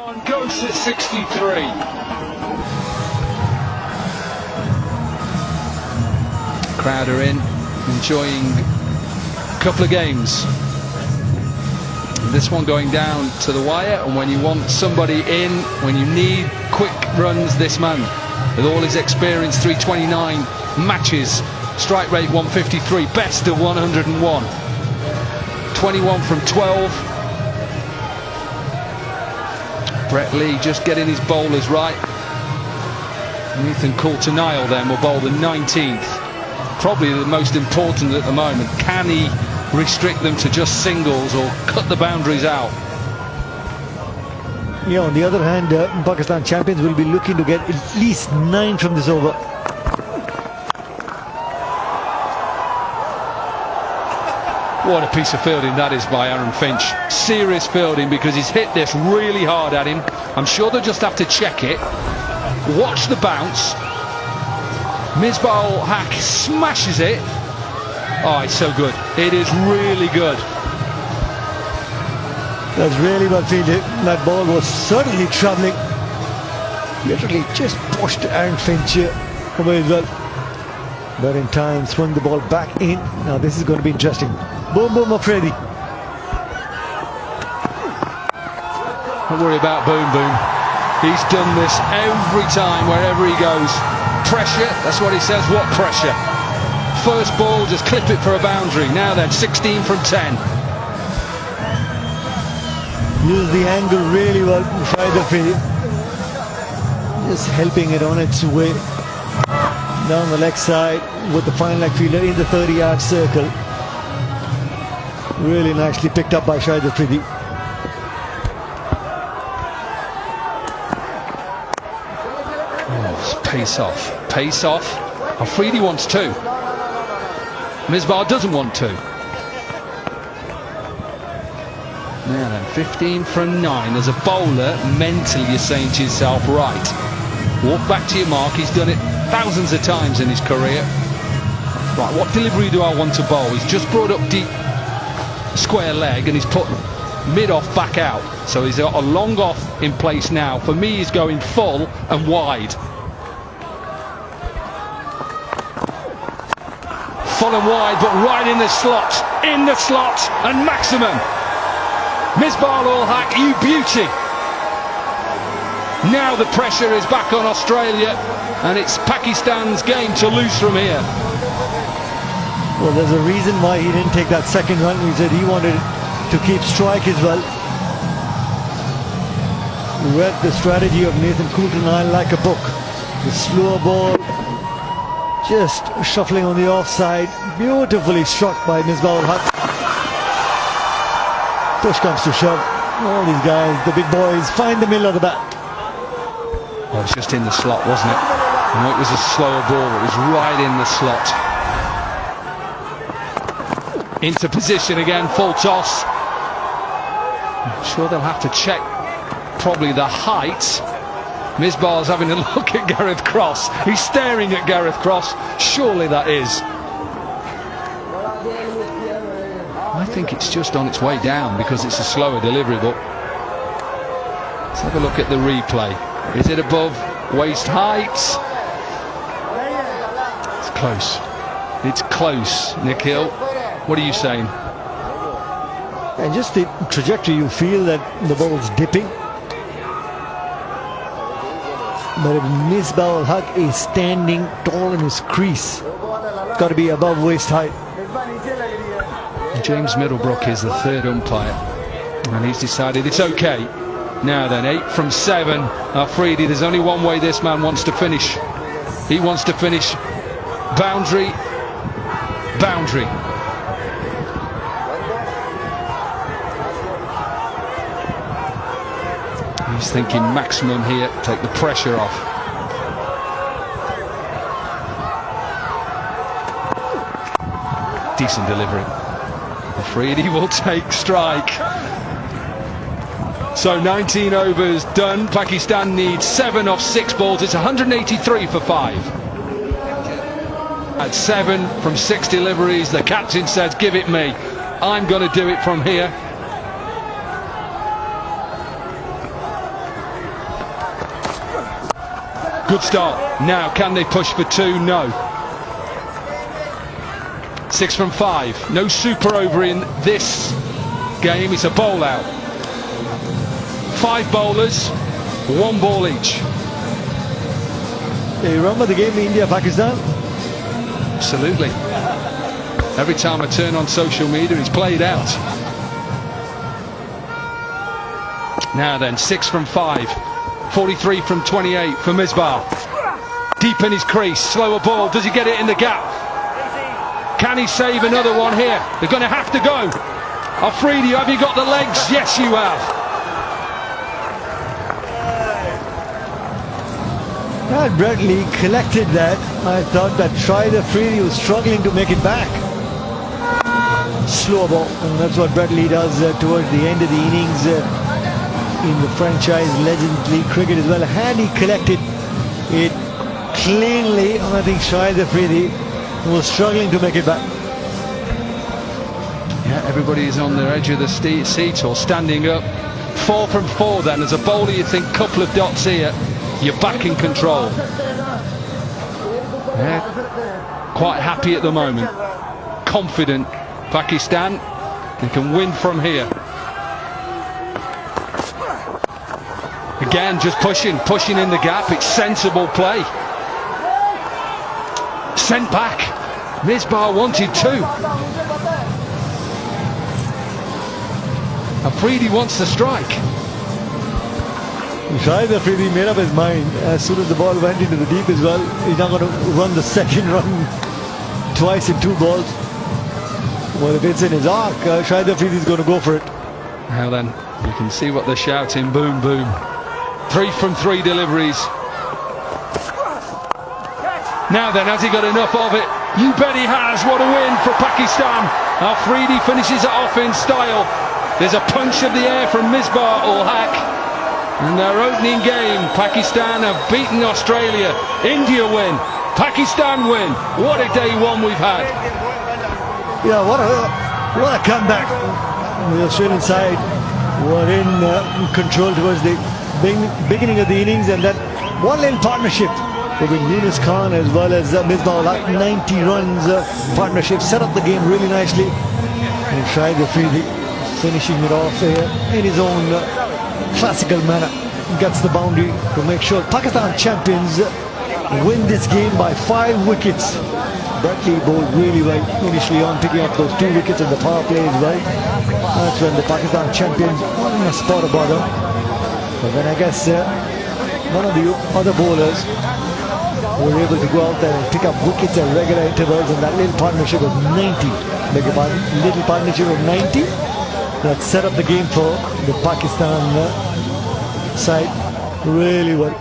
Goes at 63. Crowd are in, enjoying a couple of games. This one going down to the wire, and when you want somebody in, when you need quick runs, this man, with all his experience, 329 matches, strike rate 153, best of 101, 21 from 12. Brett Lee just getting his bowlers right. Ethan Coulter-Nile then will bowl the 19th. Probably the most important at the moment. Can he restrict them to just singles or cut the boundaries out? Yeah, on the other hand, Pakistan champions will be looking to get at least 9 from this over. What a piece of fielding that is by Aaron Finch. Serious fielding, because he's hit this really hard at him. I'm sure they'll just have to check it. Watch the bounce. Misbah-ul-Haq smashes it. Oh, it's so good. It is really good. That's really well fielded. That ball was certainly travelling. Literally just pushed Aaron Finch away as well. But in time, swung the ball back in. Now this is going to be interesting. Boom, boom, Afridi. Don't worry about Boom Boom. He's done this every time, wherever he goes. Pressure, that's what he says. What pressure? First ball, just clip it for a boundary. Now then, 16 from 10. Use the angle really well. Shahid Afridi just helping it on its way down the leg side with the fine leg fielder in the 30-yard circle. Really nicely picked up by Shahid Afridi. Oh, pace off. Pace off. Afridi wants 2. Misbah doesn't want 2. Now then, 15 from 9. As a bowler, mentally you're saying to yourself, right, walk back to your mark. He's done it thousands of times in his career. Right, what delivery do I want to bowl? He's just brought up deep square leg and he's put mid off back out. So he's got a long off in place now. For me, he's going full and wide. Full and wide, but right in the slot. In the slot and maximum. Misbah-ul-Haq, you beauty. Now the pressure is back on Australia, and it's Pakistan's game to lose from here. Well, there's a reason why he didn't take that second run. He said he wanted to keep strike as well. Read the strategy of Nathan Coulter-Nile like a book. The slower ball, just shuffling on the offside. Beautifully struck by Misbah-ul-Haq. Push comes to shove. All these guys, the big boys, find the middle of the bat. Well, it was just in the slot, wasn't it? I know it was a slower ball, it was right in the slot. Into position again, full toss. I'm sure they'll have to check probably the height. Misbah's having a look at Gareth Cross. He's staring at Gareth Cross. Surely that is. I think it's just on its way down because it's a slower delivery, but let's have a look at the replay. Is it above waist height? It's close. It's close, Nikhil. What are you saying? And just the trajectory, you feel that the ball's dipping. But if Misbah-ul-Haq is standing tall in his crease, it's got to be above waist height. James Middlebrook is the third umpire, and he's decided it's okay. Now then, 8 from 7. Afridi, there's only one way this man wants to finish. He wants to finish boundary, boundary. He's thinking maximum here, take the pressure off. Decent delivery. Afridi will take strike. So 19 overs done. Pakistan needs 7 off 6 balls. It's 183 for 5. At 7 from 6 deliveries, the captain says, give it me. I'm going to do it from here. Good start. Now, can they push for 2? No. 6 from 5. No super over in this game. It's a bowl out. 5 bowlers, 1 ball each. You remember the game India-Pakistan? Absolutely. Every time I turn on social media, it's played out. Now then, 6 from 5. 43 from 28 for Misbah. Deep in his crease, slower ball. Does he get it in the gap? Can he save another one here? They're going to have to go. Afridi, have you got the legs? Yes, you have. And Bradley collected that. I thought that Shahid Afridi was struggling to make it back. Slow ball, and that's what Bradley does towards the end of the innings in the franchise Legends League cricket as well. And he collected it cleanly, and I think Shahid Afridi was struggling to make it back. Yeah, everybody is on the edge of the seat or standing up. 4 from 4 then. As a bowler, you think couple of dots here, you're back in control. Yeah, quite happy at the moment. Confident Pakistan, they can win from here. Again, just pushing in the gap. It's sensible play. Sent back. Misbah wanted 2. Afridi wants to strike. Shahid Afridi made up his mind as soon as the ball went into the deep as well. He's not going to run the second run twice in 2 balls. Well, if it's in his arc, Shahid Afridi is going to go for it. Now then, you can see what they're shouting. Boom, boom. 3 from 3 deliveries. Now then, has he got enough of it? You bet he has. What a win for Pakistan. Afridi finishes it off in style. There's a punch of the air from Misbah ul Haq. In their opening game, Pakistan have beaten Australia. India win. Pakistan win. What a day one we've had. Yeah, what a comeback. The Australian side were in control towards the beginning of the innings, and that one little partnership between Yunus Khan as well as Misbah ul Haq, 90 runs partnership, set up the game really nicely. And Shahid Afridi finishing it off in his own classical manner. Gets the boundary to make sure Pakistan champions win this game by 5 wickets. Bradley bowled really well initially on, picking up those 2 wickets in the power play as well. That's when the Pakistan champions were in a spot of bother. But then I guess none of the other bowlers were able to go out there and pick up wickets at regular intervals, and that little partnership of 90, beg your pardon, little partnership of 90 that set up the game for the Pakistan side really well.